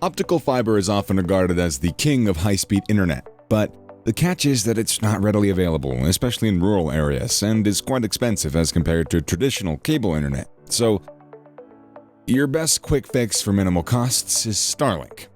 Optical fiber is often regarded as the king of high-speed internet, but the catch is that it's not readily available, especially in rural areas, and is quite expensive as compared to traditional cable internet. So, your best quick fix for minimal costs is Starlink.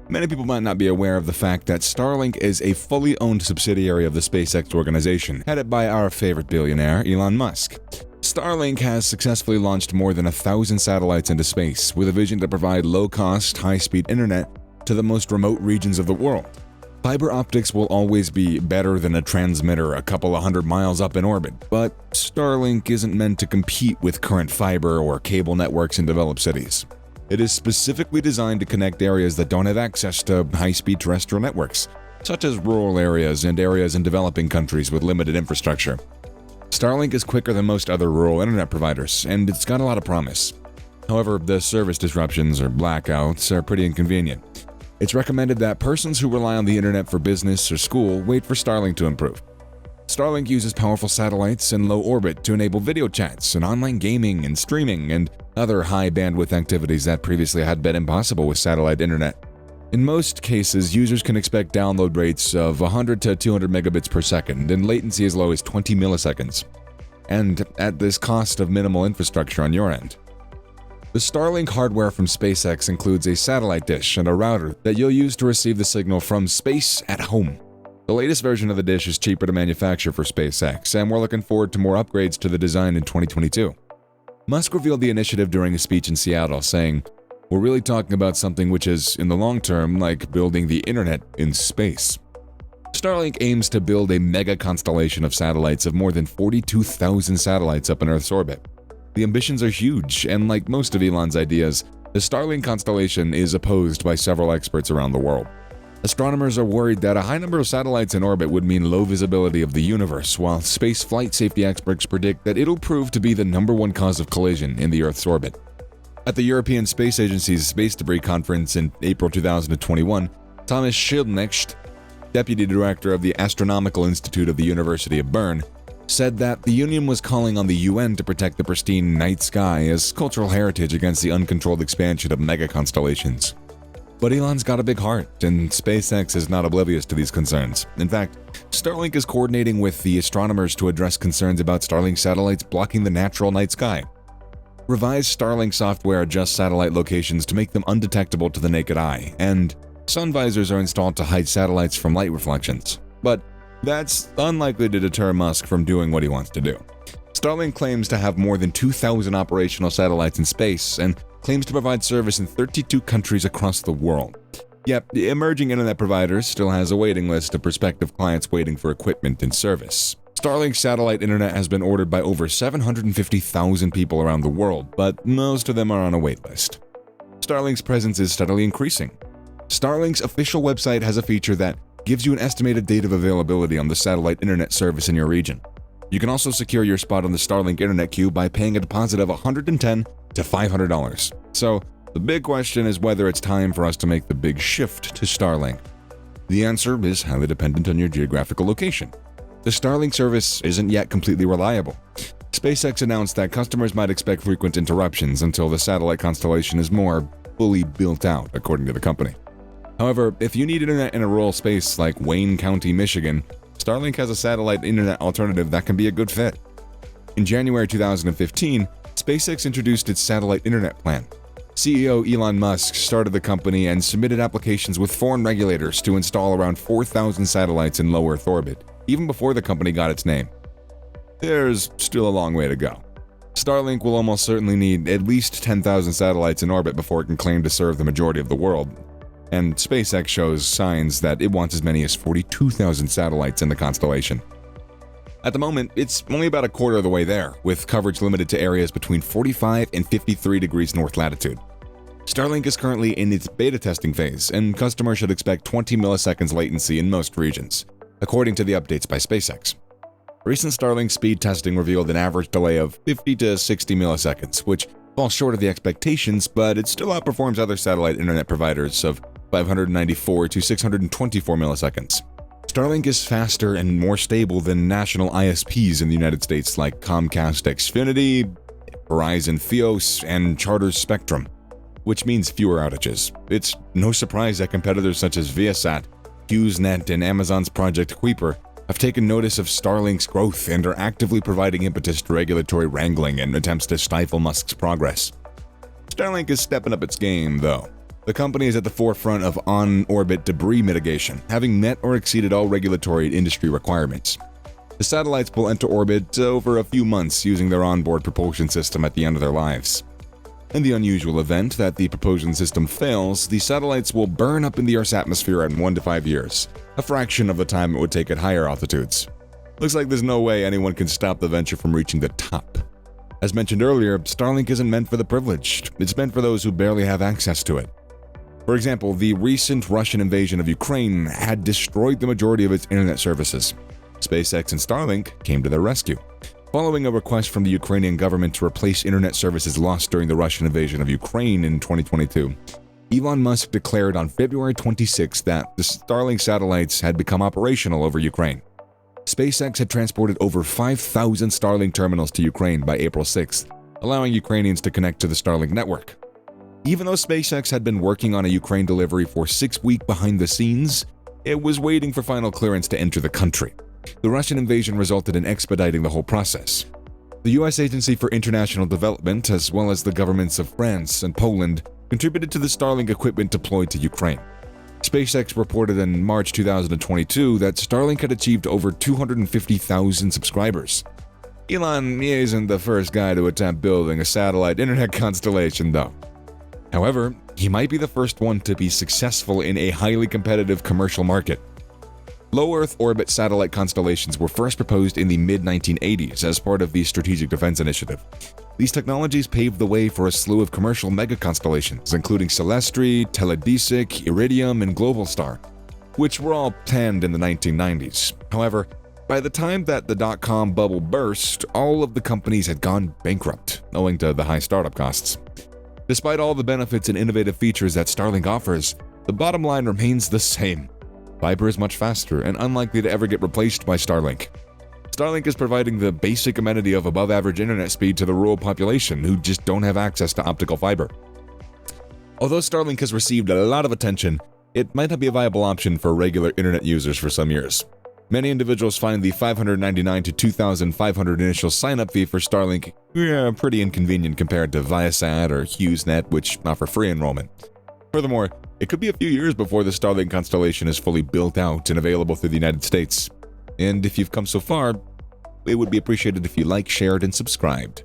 Many people might not be aware of the fact that Starlink is a fully owned subsidiary of the SpaceX organization, headed by our favorite billionaire, Elon Musk. Starlink has successfully launched more than 1,000 satellites into space, with a vision to provide low-cost, high-speed internet to the most remote regions of the world. Fiber optics will always be better than a transmitter a couple of hundred miles up in orbit, but Starlink isn't meant to compete with current fiber or cable networks in developed cities. It is specifically designed to connect areas that don't have access to high-speed terrestrial networks, such as rural areas and areas in developing countries with limited infrastructure. Starlink is quicker than most other rural internet providers, and it's got a lot of promise. However, the service disruptions or blackouts are pretty inconvenient. It's recommended that persons who rely on the internet for business or school wait for Starlink to improve. Starlink uses powerful satellites in low orbit to enable video chats and online gaming and streaming and other high-bandwidth activities that previously had been impossible with satellite internet. In most cases, users can expect download rates of 100 to 200 megabits per second and latency as low as 20 milliseconds, and at this cost of minimal infrastructure on your end. The Starlink hardware from SpaceX includes a satellite dish and a router that you'll use to receive the signal from space at home. The latest version of the dish is cheaper to manufacture for SpaceX, and we're looking forward to more upgrades to the design in 2022. Musk revealed the initiative during a speech in Seattle, saying, "We're really talking about something which is, in the long term, like building the internet in space." Starlink aims to build a mega constellation of satellites of more than 42,000 satellites up in Earth's orbit. The ambitions are huge, and like most of Elon's ideas, the Starlink constellation is opposed by several experts around the world. Astronomers are worried that a high number of satellites in orbit would mean low visibility of the universe, while space flight safety experts predict that it'll prove to be the #1 cause of collision in the Earth's orbit. At the European Space Agency's Space Debris Conference in April 2021, Thomas Schildknecht, deputy director of the Astronomical Institute of the University of Bern, said that the Union was calling on the UN to protect the pristine night sky as cultural heritage against the uncontrolled expansion of mega-constellations. But Elon's got a big heart, and SpaceX is not oblivious to these concerns. In fact, Starlink is coordinating with the astronomers to address concerns about Starlink satellites blocking the natural night sky. Revised Starlink software adjusts satellite locations to make them undetectable to the naked eye, and sun visors are installed to hide satellites from light reflections. But that's unlikely to deter Musk from doing what he wants to do. Starlink claims to have more than 2,000 operational satellites in space and claims to provide service in 32 countries across the world. Yet, the emerging internet provider still has a waiting list of prospective clients waiting for equipment and service. Starlink satellite internet has been ordered by over 750,000 people around the world, but most of them are on a wait list. Starlink's presence is steadily increasing. Starlink's official website has a feature that gives you an estimated date of availability on the satellite internet service in your region. You can also secure your spot on the Starlink internet queue by paying a deposit of $110 to $500. So, the big question is whether it's time for us to make the big shift to Starlink. The answer is highly dependent on your geographical location. The Starlink service isn't yet completely reliable. SpaceX announced that customers might expect frequent interruptions until the satellite constellation is more fully built out, according to the company. However, if you need internet in a rural space like Wayne County, Michigan, Starlink has a satellite internet alternative that can be a good fit. In January 2015, SpaceX introduced its satellite internet plan. CEO Elon Musk started the company and submitted applications with foreign regulators to install around 4,000 satellites in low Earth orbit, even before the company got its name. There's still a long way to go. Starlink will almost certainly need at least 10,000 satellites in orbit before it can claim to serve the majority of the world. And SpaceX shows signs that it wants as many as 42,000 satellites in the constellation. At the moment, it's only about a quarter of the way there, with coverage limited to areas between 45 and 53 degrees north latitude. Starlink is currently in its beta testing phase, and customers should expect 20 milliseconds latency in most regions, according to the updates by SpaceX. Recent Starlink speed testing revealed an average delay of 50 to 60 milliseconds, which falls short of the expectations, but it still outperforms other satellite internet providers of 594 to 624 milliseconds. Starlink is faster and more stable than national ISPs in the United States like Comcast Xfinity, Verizon Fios, and Charter's Spectrum. which means fewer outages. It's no surprise that competitors such as Viasat, HughesNet, and Amazon's Project Kuiper have taken notice of Starlink's growth and are actively providing impetus to regulatory wrangling and attempts to stifle Musk's progress. Starlink is stepping up its game, though. The company is at the forefront of on-orbit debris mitigation, having met or exceeded all regulatory and industry requirements. The satellites will enter orbit over a few months using their onboard propulsion system at the end of their lives. In the unusual event that the propulsion system fails, the satellites will burn up in the Earth's atmosphere in 1 to 5 years, a fraction of the time it would take at higher altitudes. Looks like there's no way anyone can stop the venture from reaching the top. As mentioned earlier, Starlink isn't meant for the privileged. It's meant for those who barely have access to it. For example, the recent Russian invasion of Ukraine had destroyed the majority of its internet services. SpaceX and Starlink came to their rescue. Following a request from the Ukrainian government to replace internet services lost during the Russian invasion of Ukraine in 2022, Elon Musk declared on February 26 that the Starlink satellites had become operational over Ukraine. SpaceX had transported over 5,000 Starlink terminals to Ukraine by April 6th, allowing Ukrainians to connect to the Starlink network. Even though SpaceX had been working on a Ukraine delivery for 6 weeks behind the scenes, it was waiting for final clearance to enter the country. The Russian invasion resulted in expediting the whole process. The U.S. Agency for International Development, as well as the governments of France and Poland, contributed to the Starlink equipment deployed to Ukraine. SpaceX reported in March 2022 that Starlink had achieved over 250,000 subscribers. Elon isn't the first guy to attempt building a satellite internet constellation, though. However, he might be the first one to be successful in a highly competitive commercial market. Low Earth orbit satellite constellations were first proposed in the mid-1980s as part of the Strategic Defense Initiative. These technologies paved the way for a slew of commercial mega-constellations, including Celestri, Teledesic, Iridium, and Globalstar, which were all planned in the 1990s. However, by the time that the dot-com bubble burst, all of the companies had gone bankrupt, owing to the high startup costs. Despite all the benefits and innovative features that Starlink offers, the bottom line remains the same. Fiber is much faster and unlikely to ever get replaced by Starlink. Starlink is providing the basic amenity of above-average internet speed to the rural population who just don't have access to optical fiber. Although Starlink has received a lot of attention, it might not be a viable option for regular internet users for some years. Many individuals find the $599 to $2,500 initial sign-up fee for Starlink pretty inconvenient compared to Viasat or HughesNet, which offer free enrollment. Furthermore, it could be a few years before the Starlink constellation is fully built out and available through the United States. And if you've come so far, it would be appreciated if you liked, shared, and subscribed.